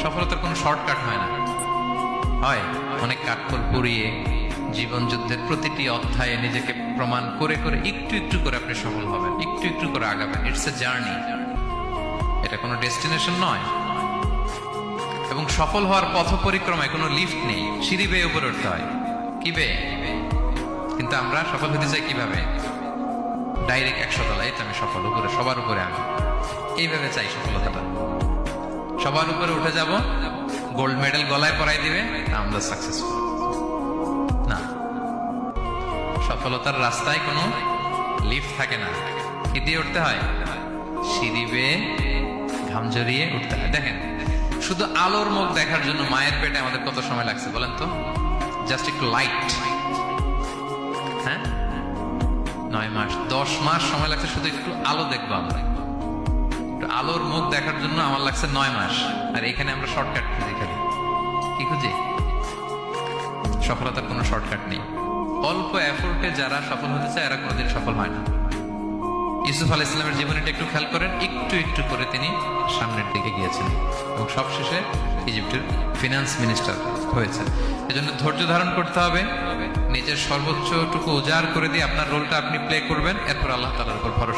সফলতার কোনো শর্টকাট হয় না, হয় অনেক কাঠখড় পুড়িয়ে জীবন যুদ্ধের প্রতিটি অধ্যায়ে নিজেকে প্রমাণ করে করে একটু একটু করে আপনি সফল হবেন, একটু একটু করে আগাবেন। ইটস এ জার্নি, এটা কোনো ডেস্টিনেশন নয়। এবং সফল হওয়ার পথ পরিক্রমায় কোনো লিফট নেই, সিঁড়ি বেয়ে উপরে উঠতে হয়। কি বেয়ে? কিন্তু আমরা সফল হতে চাই কিভাবে? ডাইরেক্ট 100 তলায় তো আমি সফল, উপরে সবার উপরে আমি, এইভাবে চাই সফলতাটা। সবার উপরে উঠে যাব, গোল্ড মেডেল গলায় পরাই দিবে, আমরা সাকসেসফুল না। সফলতার রাস্তায় কোনো লিফট থাকে না। কি দিয়ে উঠতে হয়? সিঁড়ি বেয়ে ঘাম জড়িয়ে উঠতে হয়। দেখেন, শুধু আলোর মুখ দেখার জন্য মায়ের পেটে আমাদের কত সময় লাগছে বলেন তো? জাস্ট একটু লাইট, হ্যাঁ, 9 মাস 10 মাস সময় লাগছে শুধু একটু আলো দেখবো আমরা। একটু আলোর মুখ দেখার জন্য আমার লাগছে 9 মাস। আর এখানে আমরা শর্টকাট খুঁজি, খালি কি খুঁজি? সফলতার কোনো শর্টকাট নেই। অল্প এফোর্টে যারা সফল হতে চায় এরা কোনোদিন সফল হয় না। ইউসুফ আলাইহিস সালামের জীবনীটা একটু খেয়াল করেন, একটু একটু করে তিনি সামনের দিকে গিয়েছেন এবং সবশেষে ইজিপ্টের ফিনান্স মিনিস্টার হয়েছে। এজন্য ধৈর্য ধারণ করতে হবে, নিজের সর্বোচ্চটুকু উজাড় করে দিয়ে আপনার রোলটা আপনি প্লে করবেন, এরপর আল্লাহ তাআলার উপর ভরসা।